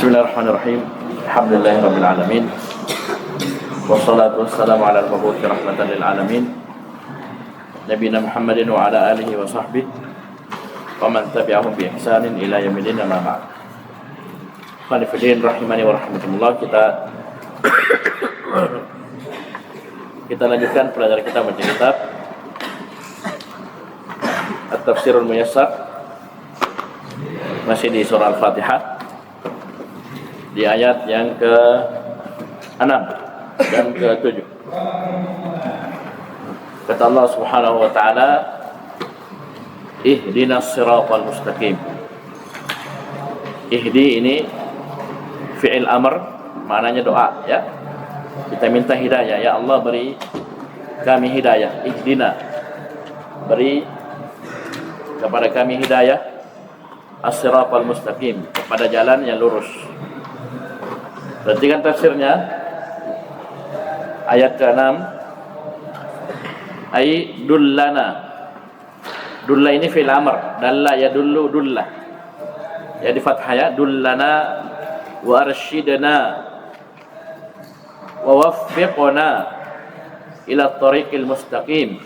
Bismillahirrahmanirrahim. Alhamdulillahirabbil alamin. Wassalatu wassalamu ala al-mabuthi rahmatan lil alamin. Nabiyina Muhammadin wa ala alihi wa sahbihi wa man tabi'ahum bi ihsanin ila yaumil din, amma ba'd. Qanifidin rahimani wa rahmatullah. Kita lanjutkan pelajaran kita baca kitab At-Tafsirul Muyassar, masih di surah Al-Fatihah, di ayat yang ke-6 dan ke-7. Kata Allah Subhanahu wa taala, ihdinas siratal mustaqim. Ihdi ini fi'il amr, maknanya doa, ya. Kita minta hidayah, ya Allah beri kami hidayah. Ihdina, beri kepada kami hidayah as-siratal mustaqim, kepada jalan yang lurus. Perhatikan tafsirnya, ayat ke-6, ay dullana. Dulla ini fi'il amr, dalla yadullu dullah, ya di fathah, ya. Dullana wa arsyidna wa waffiqna ila tariqil mustaqim.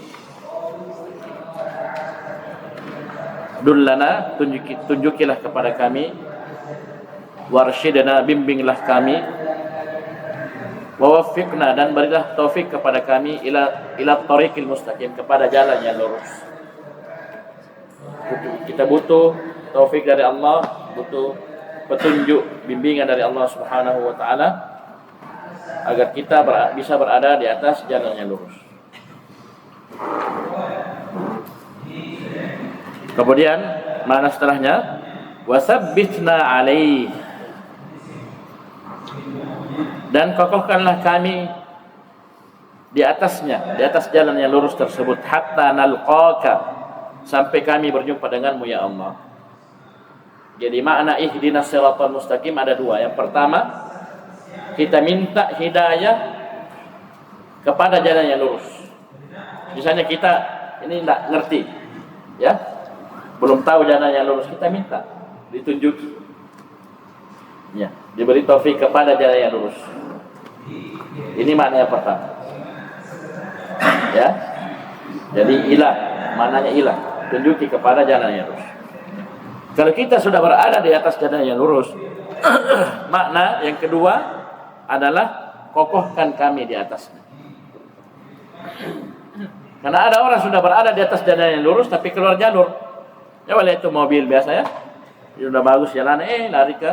Dullana, tunjukilah kepada kami, warsyidna, bimbinglah kami, wawaffiqna, dan berilah taufik kepada kami, ila tariqil mustaqim, kepada jalan yang lurus. Kita butuh taufik dari Allah, butuh petunjuk, bimbingan dari Allah Subhanahu wa taala agar kita bisa berada di atas jalan yang lurus. Kemudian mana setelahnya? Wasabbitna alaih, dan kokohkanlah kami di atasnya, di atas jalan yang lurus tersebut, hatta nalqaka, sampai kami berjumpa denganmu, ya Allah. Jadi makna ihdinas siratal mustaqim ada dua. Yang pertama, kita minta hidayah kepada jalan yang lurus. Misalnya kita ini tidak ngerti, ya, belum tahu jalan yang lurus, kita minta ditunjuki, ya, diberi taufik kepada jalan yang lurus. Ini makna yang pertama, ya. Jadi ilah, maknanya ilah, tunjuki kepada jalan yang lurus. Kalau kita sudah berada di atas jalan yang lurus, makna yang kedua adalah kokohkan kami di atasnya. Karena ada orang sudah berada di atas jalan yang lurus tapi keluar jalur. Ya, wala itu mobil biasa, ya. Sudah bagus jalan, lari ke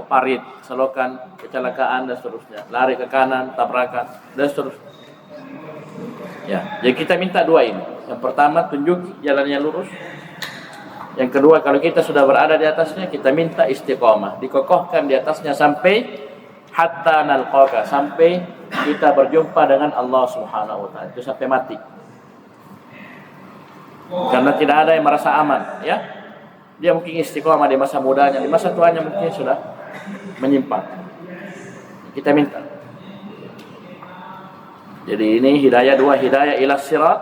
parit, selokan, kecelakaan dan seterusnya. Lari ke kanan, tabrakan dan seterusnya. Ya, jadi kita minta dua ini. Yang pertama, tunjuk jalan yang lurus. Yang kedua, kalau kita sudah berada di atasnya, kita minta istiqomah, dikokohkan di atasnya sampai hatta nalqaka, sampai kita berjumpa dengan Allah Subhanahu wa taala. Itu sampai mati. Karena tidak ada yang merasa aman, ya. Dia mungkin istiqomah di masa mudanya, di masa tuanya mungkin sudah menyimpang. Kita minta. Jadi ini hidayah dua, hidayah ila sirat,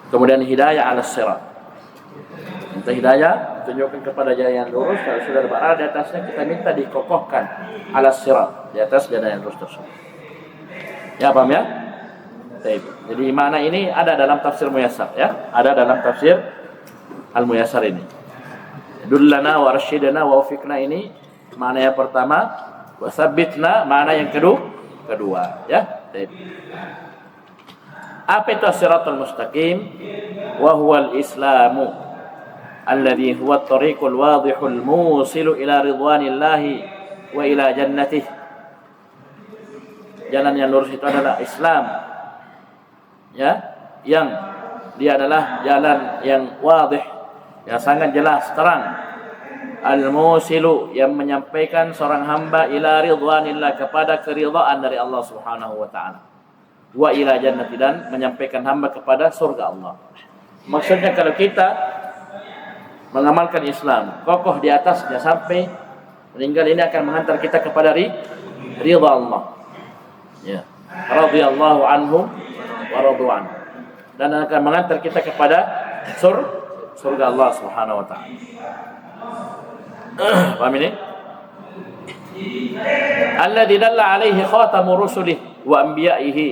kemudian hidayah ala sirat. Minta hidayah, tunjukkan kepada jalan yang lurus. Kalau sudah berada di atasnya, kita minta dikokohkan ala sirat, di atas jalan yang lurus tersebut. Ya, paham, ya? Jadi makna ini ada dalam tafsir Muyassar, ya. Ada dalam tafsir Al-Muyassar ini. Dullana wa arsyidna wa waffiqna, ini makna yang pertama. Wasabbitna, makna yang kedua, ya. Apa itu as-siratal mustaqim? Wa huwal islamu alladhi huwa at-tariqul wadihul musilu ila ridwanillahi wa ila jannatih. Jalan yang lurus itu adalah Islam, ya, yang dia adalah jalan yang wadih, yang sangat jelas, terang. Al-musilu, yang menyampaikan seorang hamba ila ridwanillah, kepada keridhaan dari Allah Subhanahu wa taala. Wa ila jannati, dan menyampaikan hamba kepada surga Allah. Maksudnya kalau kita mengamalkan Islam, kokoh di atasnya sampai meninggal, ini akan menghantar kita kepada ridha Allah. Ya. Radhiyallahu anhum wa radu anhu. Dan akan mengantar kita kepada surga Allah Subhanahu wa taala. Paham ini? Alladzi dalla alaihi khatamu rusulih wa anbiya'ihi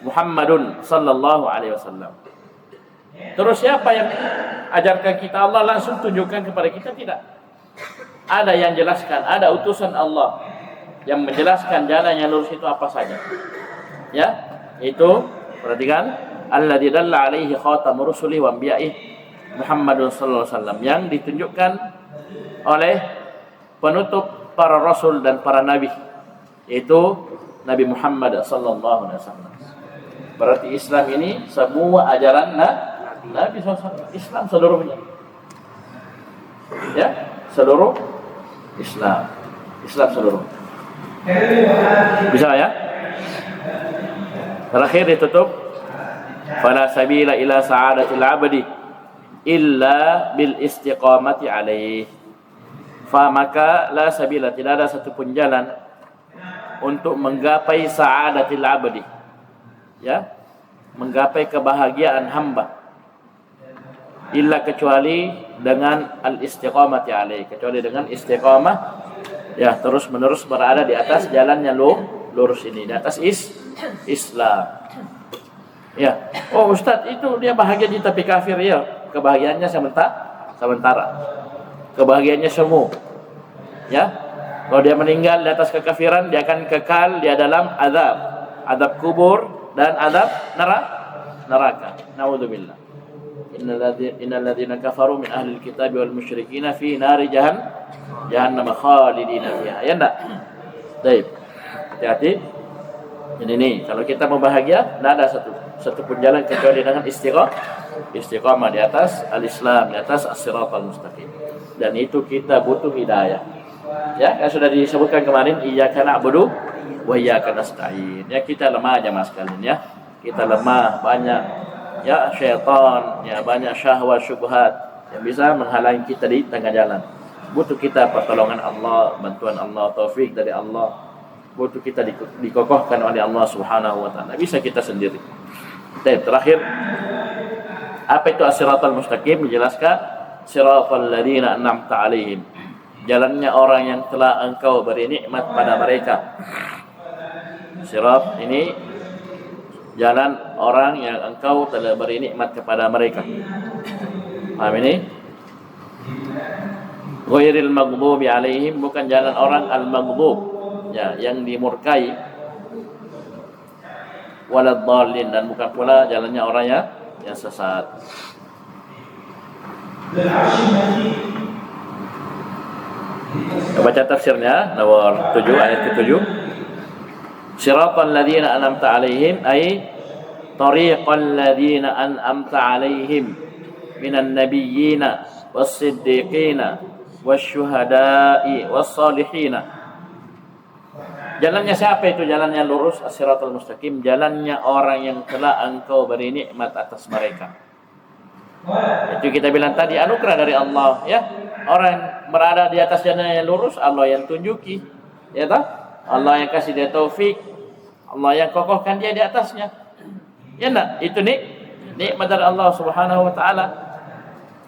Muhammadun sallallahu alaihi wasallam. Terus siapa yang ajarkan kita? Allah langsung tunjukkan kepada kita? Tidak. Ada yang jelaskan, ada utusan Allah yang menjelaskan jalan yang lurus itu apa saja. Ya, itu perhatikan, alladzi dalla alaihi khatamu rusulih wa anbiya'ihi Muhammadun sallallahu alaihi wasallam, yang ditunjukkan oleh penutup para rasul dan para nabi, yaitu Nabi Muhammad sallallahu alaihi wasallam. Berarti Islam ini semua ajaran Nabi SAW. Islam seluruhnya. Ya, seluruh Islam. Islam seluruh. Bisa ya? Terakhir ditutup. Fala sabila ila sa'adatil 'abdi illa bil istiqamati alaih. Maka la sabila, tidak ada satupun jalan untuk menggapai sa'adatil 'abdi. Ya, menggapai kebahagiaan hamba, illa kecuali dengan al-istiqamati alaih, kecuali dengan istiqamah, ya, terus menerus berada di atas jalan yang lurus ini, di atas Islam. Ya, oh Ustaz, itu dia bahagia di tapi kafir, ya, kebahagiaannya sementara, kebahagiaannya semu. Ya, kalau dia meninggal di atas kekafiran, dia akan kekal di dalam azab kubur dan azab neraka. Naudzubillah. Innal ladzina kafaru min ahli alkitab wal musyrikin fi nari jahannam khalidina fiha. Ya enggak? Baik. Hati-hati. Ini kalau kita mau bahagia, tidak ada satu pun jalan kecuali dengan istiqamah di atas al-Islam, di atas as-siratal mustaqim. Dan itu kita butuh hidayah. Ya, yang sudah disebutkan kemarin, iyyaka na'budu wa iyyaka nasta'in. Ya, kita lemah aja Mas kalian ya. Kita lemah, banyak ya syaitan, ya banyak syahwat syubhat yang bisa menghalangi kita di tengah jalan. Butuh kita pertolongan Allah, bantuan Allah, taufik dari Allah. Butuh kita dikokohkan oleh Allah Subhanahu wa taala. Bisa kita sendiri. Terakhir, apa itu as-siratal mustaqim? Menjelaskan siratal ladzina an'amta 'alaihim. Jalannya orang yang telah engkau beri nikmat pada mereka. Sirat ini jalan orang yang engkau telah beri nikmat kepada mereka. Paham ini? Ghairil maghdubi 'alaihim, bukan jalan orang al-maghdub, ya, yang dimurkai. Waladhdallin, dan bukan pula jalannya orang yang sesat. Baca tafsirnya nomor 7 ayat ke-7. Siratal ladzina an'amta 'alaihim ay tariqal ladzina an'amta 'alaihim minan nabiyyina was-siddiqina wasyuhada'i was-salihina. Jalannya siapa itu? Jalannya lurus, as-siratal mustaqim, jalannya orang yang telah engkau beri nikmat atas mereka. Itu kita bilang tadi, anugerah dari Allah, ya. Orang berada di atas jalan yang lurus, Allah yang tunjuki, ya tak? Allah yang kasih dia taufik, Allah yang kokohkan dia di atasnya. Ya enggak? Itu nikmat dari Allah Subhanahu wa taala.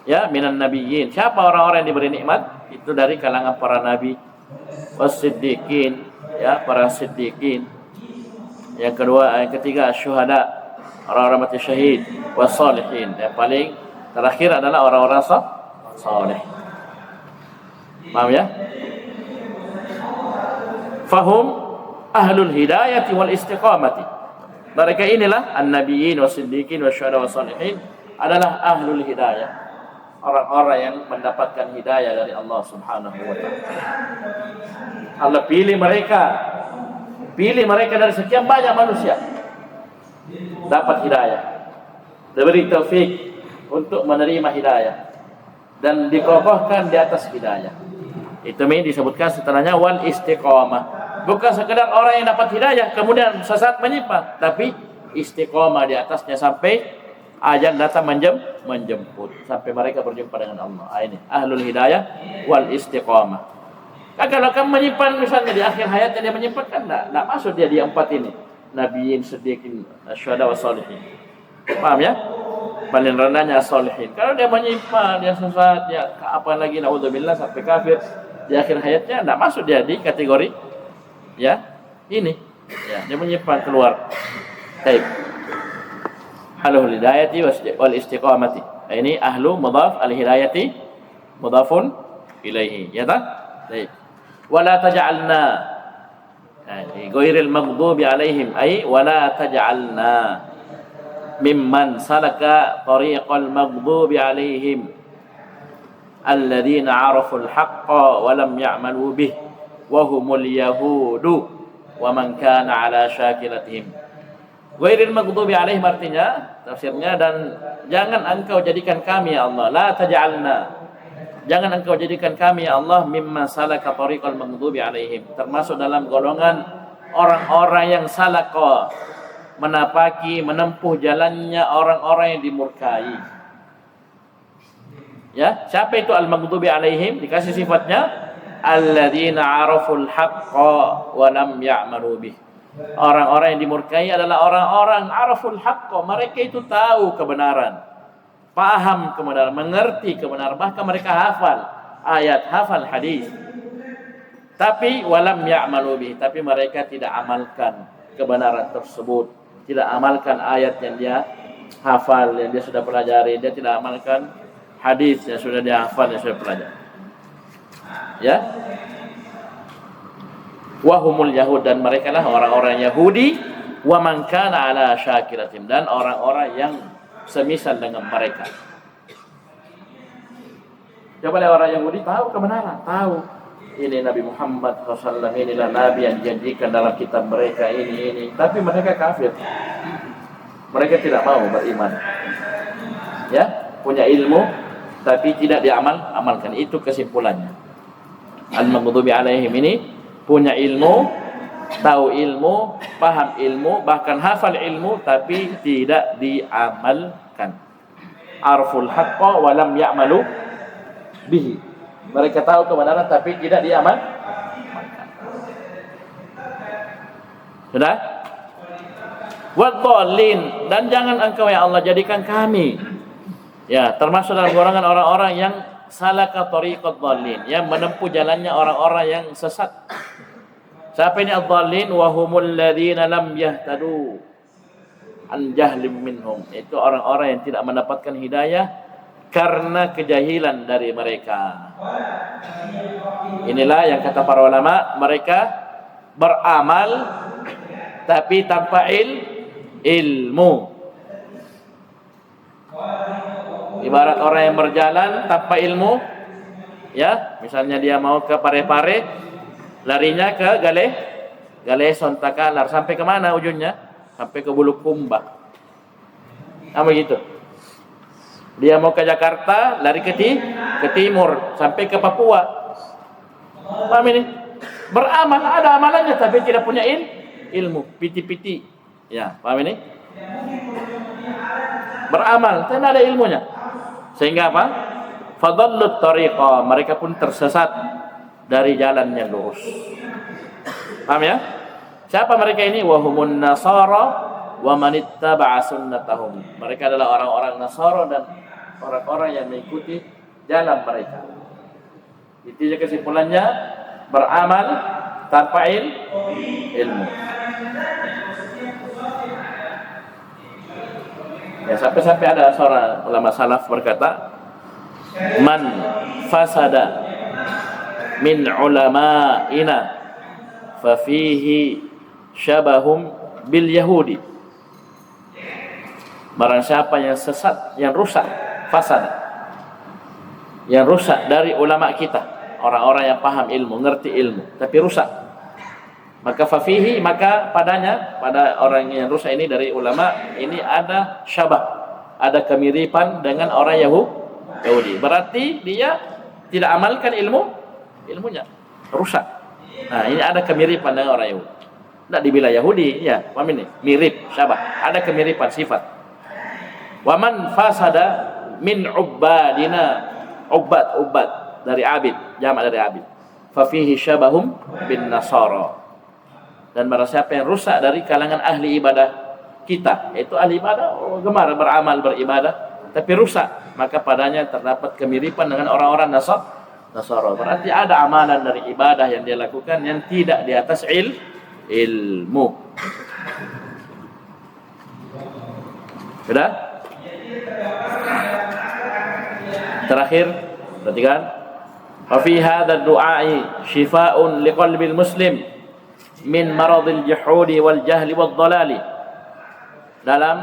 Ya, minan nabiyyin. Siapa orang-orang yang diberi nikmat? Itu dari kalangan para nabi, was-siddiqin, ya, para siddiqin. Yang kedua, yang ketiga syuhada, orang-orang mati syahid, was-salihin. Yang paling terakhir adalah orang-orang saleh. Paham ya? Fahum ahlul hidayati wal istiqamati. Mereka inilah an-nabiyyin was-siddiqin wasyuhada was-salihin adalah ahlul hidayah. Orang-orang yang mendapatkan hidayah dari Allah Subhanahu wa taala. Allah pilih mereka dari sekian banyak manusia, dapat hidayah, diberi taufik untuk menerima hidayah dan dikokohkan di atas hidayah. Itu disebutkan setelahnya wal istiqamah. Bukan sekedar orang yang dapat hidayah kemudian sesat menyimpang, tapi istiqamah di atasnya sampai ajal datang menjemput, sampai mereka berjumpa dengan Allah. Ini ahlul hidayah wal istiqamah. Kalau kamu menyimpan misalnya di akhir hayatnya dia menyimpan, kan enggak masuk dia di empat ini. Nabiyin, siddiqin, syuhada wassalihin. Paham ya? Paling rendahnya as-salihin. Kalau dia menyimpan, dia sesat, dia apa lagi naudzubillah sampai kafir, di akhir hayatnya tidak masuk dia di kategori ya ini. Ya, dia menyimpan keluar. Baik. Ahlul hidayati wal istiqamati. Ini ahlu mudhaf, al hidayati mudhafun ilaihi. Ya tak? Baik. Wala taj'alna ghairil maghdubi alaihim ay wala taj'alna mimman salaka tariqal maghdubi alaihim alladzina 'araful haqqa wa lam ya'malu bih wa humul yahudu wa man kana 'ala syakilatihim. Ghairil maghdubi alaihim artinya tafsirnya, dan jangan engkau jadikan kami ya Allah, la taj'alna, jangan engkau jadikan kami ya Allah mimman salaka tariqal maghdubi alaihim, termasuk dalam golongan orang-orang yang salaka, menapaki, menempuh jalannya orang-orang yang dimurkai. Ya, siapa itu al-maghdubi alaihim? Dikasih sifatnya alladzina 'araful haqqa wa lam ya'malu bih. Orang-orang yang dimurkai adalah orang-orang 'araful haqqa, mereka itu tahu kebenaran, paham kebenaran, mengerti kebenaran, bahkan mereka hafal ayat, hafal hadis. Tapi walam ya'malu bih, tapi mereka tidak amalkan kebenaran tersebut, tidak amalkan ayat yang dia hafal, yang dia sudah pelajari, dia tidak amalkan hadis yang sudah dia hafal, yang sudah pelajari. Ya. Wahumul yahud, dan mereka lah orang-orang Yahudi, wa man kana ala syakiratim, dan orang-orang yang semisal dengan mereka. Coba lihat orang Yahudi tahu kebenaran, tahu ini Nabi Muhammad SAW, inilah Nabi yang dijanjikan dalam kitab mereka ini, tapi mereka kafir. Mereka tidak mau beriman. Ya, punya ilmu tapi tidak diamalkan. Itu kesimpulannya. Al-maghdubi alaihim ini punya ilmu, tahu ilmu, paham ilmu, bahkan hafal ilmu, tapi tidak diamalkan. Arful haqqa wa lam ya'malu bihi. Mereka tahu kebenaran tapi tidak diamalkan. Sudah? Wadhdallin, dan jangan engkau ya Allah jadikan kami ya termasuk dalam golongan orang-orang yang salaka tariqad dhallin, yang menempuh jalannya orang-orang yang sesat. Siapa ini ad-dhallin? Wa humul ladzina lam yahtadu an jahlim minhum. Itu orang-orang yang tidak mendapatkan hidayah karena kejahilan dari mereka. Inilah yang kata para ulama, mereka beramal tapi tanpa ilmu. Ibarat orang yang berjalan tanpa ilmu, ya, misalnya dia mau ke Parepare, larinya ke Galeh Sontakalar, sampai ke mana ujungnya? Sampai ke Bulukumba. Apa gitu? Dia mau ke Jakarta, lari ke timur, sampai ke Papua. Paham ini? Beramal, ada amalannya tapi tidak punya ilmu, piti-piti. Ya, paham ini? Beramal, tapi ada ilmunya. Sehingga apa? Fadallut tariqa, mereka pun tersesat dari jalan yang lurus. Paham ya? Siapa mereka ini? Wahumun nasara wa manittaba'a sunnatahum. Mereka adalah orang-orang Nasara dan orang-orang yang mengikuti jalan mereka. Itu saja kesimpulannya, beramal tanpa ilmu. Ya, sampai-sampai ada seorang ulama salaf berkata, man fasada min ulama'ina fa fihi syabahum bil yahudi. Barang siapa yang sesat, yang rusak, fasad, yang rusak dari ulama kita, orang-orang yang paham ilmu, ngerti ilmu, tapi rusak, maka fafihi, maka padanya, pada orang yang rusak ini dari ulama ini ada syabah, ada kemiripan dengan orang Yahudi. Berarti dia tidak amalkan ilmunya, rusak. Nah, ini ada kemiripan dengan orang Yahudi. Tidak dibilang Yahudi, ya, paham ini? Mirip, syabah, ada kemiripan sifat. Waman fasada min ubadina, ubad dari abid, jamak dari abid. Fafihi syabahum bin nasara. Dan barang siapa yang rusak dari kalangan ahli ibadah kita, yaitu ahli ibadah, gemar beramal beribadah, tapi rusak, maka padanya terdapat kemiripan dengan orang-orang Nasara. Berarti ada amalan dari ibadah yang dia lakukan yang tidak di atas ilmu. Sudah? Terakhir, perhatikan. Wa fi hadzal du'a'i shifaa'un liqalbil muslim min maradil juhudi wal jahli wad dhalali. Dalam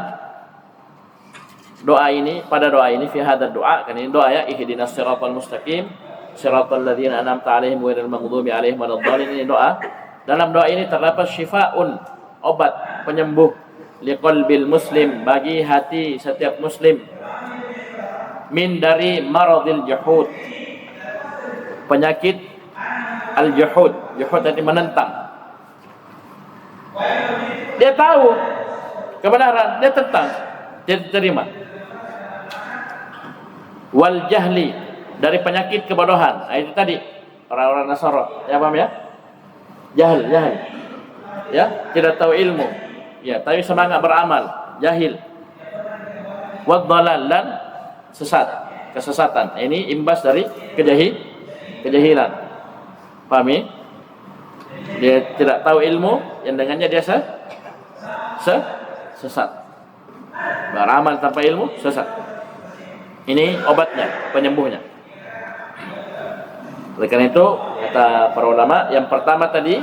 doa ini, pada doa ini, fi hadzal du'a, kan ini doa ya, ihdinas siratal mustaqim siratal ladzina an'amta 'alaihim ghairil maghdubi 'alaihim waladdallin. Ini doa. Dalam doa ini terdapat syifaun, obat, penyembuh, liqalbil muslim, bagi hati setiap muslim, min dari maradil juhud, penyakit al-juhud. Juhud arti menentang. Dia tahu kebenaran, dia tentang, dia terima. Wal jahli, dari penyakit kebodohan. Nah, itu tadi orang-orang Nasara, ya paham ya? Jahil. Ya, tidak tahu ilmu. Ya, tapi semangat beramal, jahil. Wad dhalal, dan kesesatan. Ini imbas dari kejahilan. Paham ya? Dia tidak tahu ilmu, yang dengannya dia sesat. Beramal tanpa ilmu, sesat. Ini obatnya, penyembuhnya. Oleh karena itu, kata para ulama, yang pertama tadi,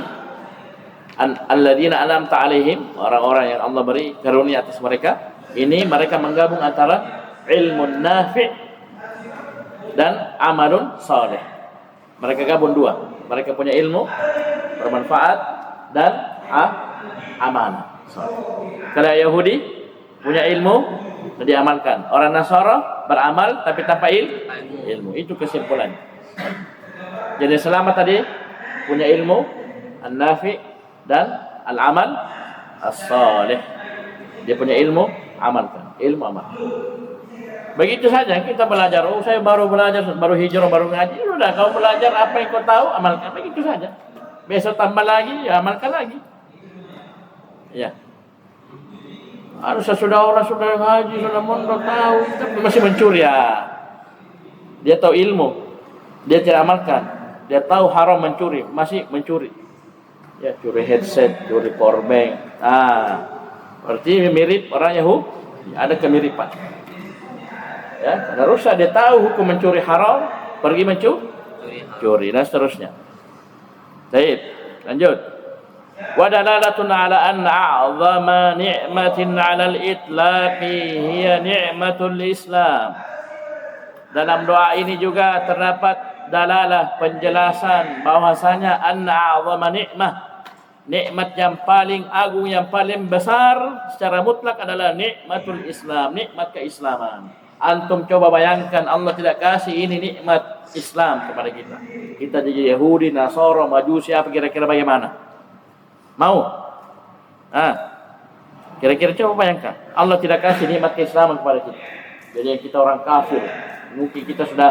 alladzina an'amta 'alaihim, orang-orang yang Allah beri karunia atas mereka. Ini mereka menggabung antara ilmun nafi' dan amalun saleh. Mereka gabung dua. Mereka punya ilmu bermanfaat dan amanah. Kalau Yahudi punya ilmu dan diamalkan. Orang Nasara beramal tapi tanpa ilmu. Itu kesimpulannya. Jadi selama tadi punya ilmu an-nafi dan al-amal as-salih. Dia punya ilmu, amalkan. Ilmu amal. Begitu saja kita belajar. Oh, saya baru belajar, baru hijrah, baru ngaji. Sudah, kau belajar apa yang kau tahu, amalkan. Begitu saja. Besok tambah lagi, ya amalkan lagi. Ya. Harusnya orang sudah ngaji, sudah mondok tahu, tapi masih mencuri ya. Dia tahu ilmu, dia tidak amalkan. Dia tahu haram mencuri, masih mencuri. Ya, curi headset, curi powerbank. Berarti mirip orang Yahudi, ada kemiripan. Ya, karena rusak, dia tahu hukum mencuri haram, pergi mencuri dan seterusnya. Baik, lanjut. Wa dalalatun ala anna a'zama ni'matin 'ala al-itlaqi hiya ni'matul Islam. Dalam doa ini juga terdapat dalalah, penjelasan bahwasanya anna a'zama nikmat yang paling agung, yang paling besar secara mutlak adalah nikmatul Islam, nikmat keislaman. Antum coba bayangkan, Allah tidak kasih ini nikmat Islam kepada kita. Kita jadi Yahudi, Nasara, Majusi, apa kira-kira bagaimana? Mau? Kira-kira coba bayangkan, Allah tidak kasih nikmat keislaman kepada kita. Jadi kita orang kafir. Mungkin kita sudah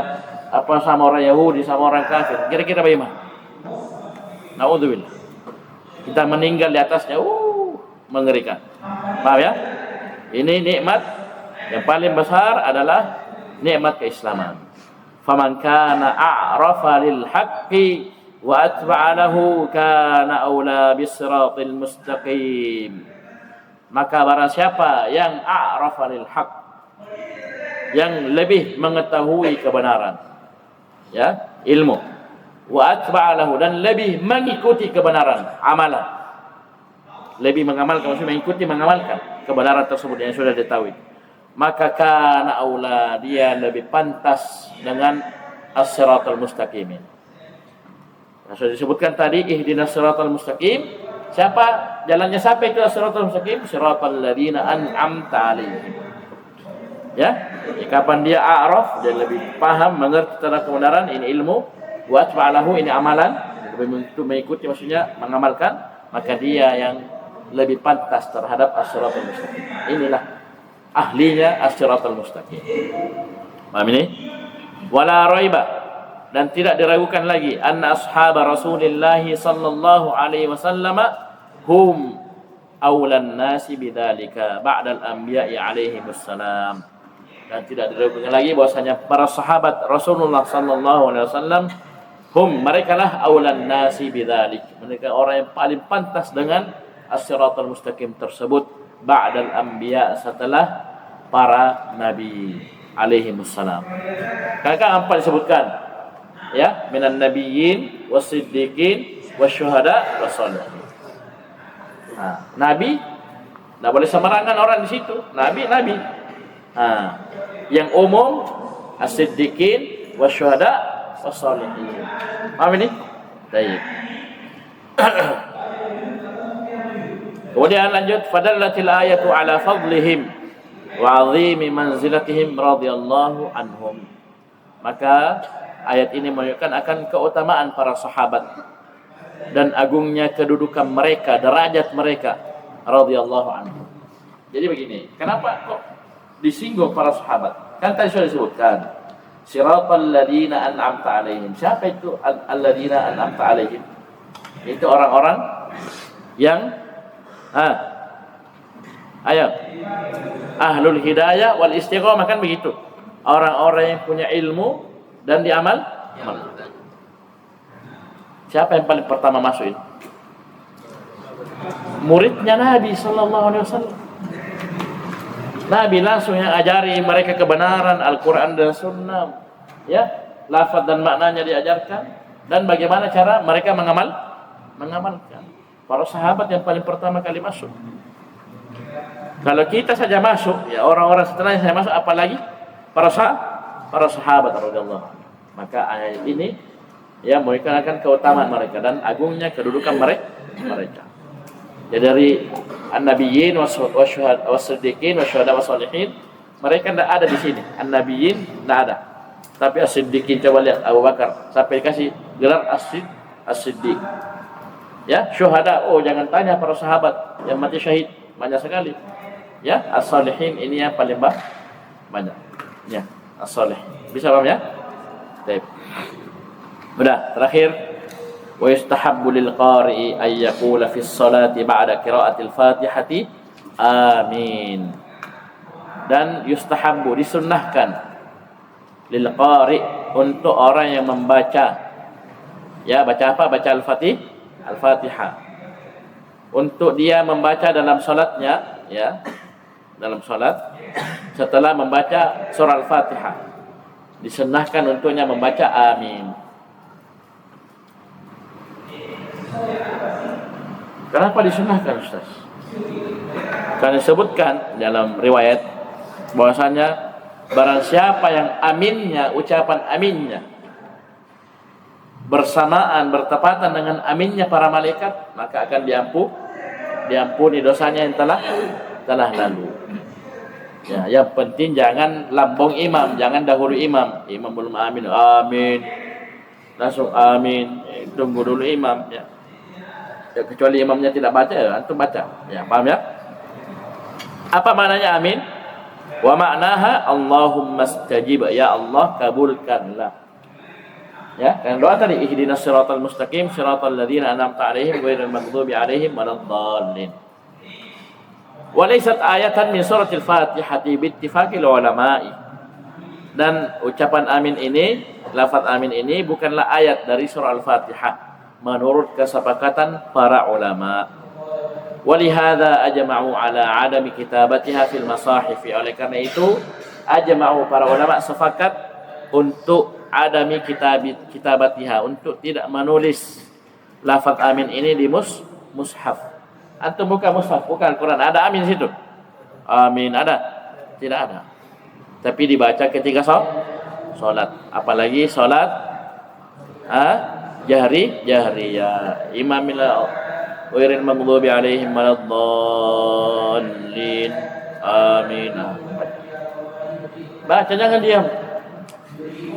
sama orang Yahudi, sama orang kafir. Kira-kira bagaimana? Naudzubillah. Kita meninggal di atasnya, mengerikan. Paham ya? Ini nikmat yang paling besar adalah nikmat keislaman. Faman kana a'rafa lil haqqi wa atba'a lahu kana aula bis-siratil mustaqim. Maka barang siapa yang a'rafa lil haqq, yang lebih mengetahui kebenaran, ya, ilmu, wa atba'alahu, dan lebih mengikuti kebenaran, amalan, lebih mengamalkan, maksudnya mengikuti, mengamalkan kebenaran tersebut yang sudah diketahui, maka kana aula, dia lebih pantas dengan as-siratal mustaqim. Sudah disebutkan tadi, ihdinas siratal mustaqim. Siapa jalannya sampai ke as-siratal mustaqim? Siratal ladzina an'amta 'alaihim. Ya, kapan dia a'raf, dia lebih paham, mengerti tentang kebenaran, ini ilmu, wa atba'alahu, ini amalan, lebih mengikuti, maksudnya mengamalkan, maka dia yang lebih pantas terhadap as-siratal mustaqim. Inilah ahlinya as-siratal mustaqim. Paham ini? Wala raiba, dan tidak diragukan lagi, anna ashab Rasulillah sallallahu alaihi wasallam hum awlan nasi bidzalika ba'dal anbiya'i alaihi wassalam. Dan tidak diragukan lagi bahwasanya para sahabat Rasulullah sallallahu alaihi wasallam mereka lah aulan nasi bidzalik. Mereka orang yang paling pantas dengan as-siratal mustaqim tersebut ba'dal anbiya, setelah para nabi alaihi wassalam. Kakak apa disebutkan? Ya, minan nabiyyin wasiddiqin wasyuhada wassalihin. Nabi enggak boleh sembarangan orang di situ. Nabi. Yang umum as-siddiqin wasyuhada wassalihin. Paham ini? Baik. Kemudian lanjut, fadallatil ayatu ala fadlihim wa 'azimi manzilatihim radhiyallahu anhum. Maka ayat ini menunjukkan akan keutamaan para sahabat dan agungnya kedudukan mereka, derajat mereka radhiyallahu anhum. Jadi begini, kenapa kok disinggung para sahabat? Kan tadi sudah disebutkan siratal ladzina an'amta 'alaihim. Siapa itu alladzina an'amta 'alaihim? Itu orang-orang yang ayo, ahlul hidayah wal istiqamah, kan begitu. Orang-orang yang punya ilmu dan diamal. Siapa yang paling pertama masuk ini? Muridnya Nabi sallallahu alaihi wasallam. Nabi langsung yang ajari mereka kebenaran Al-Quran dan Sunnah, ya, lafaz dan maknanya diajarkan, dan bagaimana cara mereka mengamalkan. Para sahabat yang paling pertama kali masuk. Kalau kita saja masuk, ya orang-orang setelahnya saya masuk, apalagi para sahabat radhiyallahu anhu. Maka ayat ini ya menunjukkan keutamaan mereka dan agungnya kedudukan mereka. Ya, dari an-nabiyyin was-siddiqin wasyuhada wassalihin, mereka tidak ada di sini. An-nabiyyin tidak ada. Tapi as-siddiqin, coba lihat Abu Bakar sampai dikasih gelar as-siddiq. Ya, syuhada, jangan tanya para sahabat yang mati syahid, banyak sekali. Ya, as-salihin ini yang paling banyak. Ya, as-salih. Bisa paham ya? Baik. Udah, terakhir, wa yustahabbu lil qari'i ay yaqula fi sholati ba'da qira'atil Fatihati amin. Dan yustahabbu, disunnahkan, lil qari', untuk orang yang membaca. Ya, baca apa? Baca Al-Fatihah. Untuk dia membaca dalam salatnya, ya, dalam salat, setelah membaca surah Al-Fatihah, disunnahkan untuknya membaca amin. Kenapa disunnahkan, Ustaz? Karena disebutkan dalam riwayat bahwasanya barang siapa yang aminnya, ucapan aminnya bersamaan, bertepatan dengan aminnya para malaikat, maka akan diampuni dosanya yang telah lalu. Ya, yang penting jangan lambung imam, jangan dahulu imam. Imam belum amin, langsung amin. Tunggu dulu imam, ya. Ya, kecuali imamnya tidak baca, ya, antum baca. Ya, paham ya? Apa maknanya amin? Wa ma'naha Allahumma stajib, ya Allah kabulkanlah. Ya, kan doa tadi ihdinas siratal mustaqim siratal ladzina an'amta 'alaihim ghairil maghdubi 'alaihim waladdallin. Wa laysat ayatan min suratil Fatihati bi ittifaqil ulama'i. Dan ucapan amin ini, lafaz amin ini bukanlah ayat dari surah Al-Fatihah menurut kesepakatan para ulama. Walihada ajma'u ala 'adami kitabatiha fil masahif. Oleh karena itu ajma'u, para ulama sepakat untuk adami kitabatiha, untuk tidak menulis lafaz amin ini di mushaf. Antum buka mushaf, bukan Al-Quran, ada amin situ? Amin ada? Tidak ada. Tapi dibaca ketika salat, apalagi salat jahriyah. Imamil ghairil maghdubi 'alaihim waladdallin. Amin. Baca, jangan diam.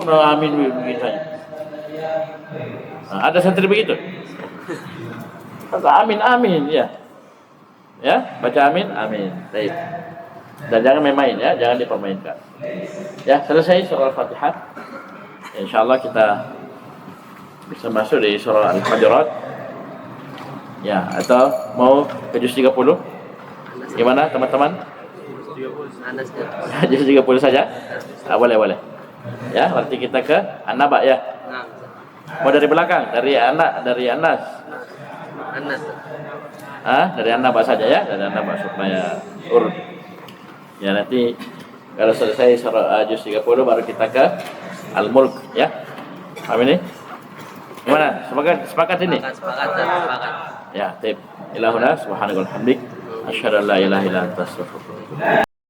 Amin begitu saja. Ada santri begitu. Kata amin ya. Ya, baca amin. Baik. Dan jangan main-main ya, jangan dipermainkan. Ya, selesai surah Al-Fatihah. Insyaallah kita bisa masuk di surah Al-Hujurat. Ya, atau mau ke juz 30? Gimana teman-teman? Juz 30 saja? Boleh. Ya, berarti kita ke An-Naba ya. Oh dari belakang, dari anak, dari Anas. Anas. Dari Anas bahas saja ya, dari Anas bahas supaya urut. Ya nanti kalau selesai surah juz 30 baru kita ke Al-Mulk ya. Paham ini? Gimana? Sepakat ini? Sepakat. Ya, tip. Ilahuna subhanakal hamdik. Asyhadu an la ilaha illa anta astaghfiruka wa atubu ilaik.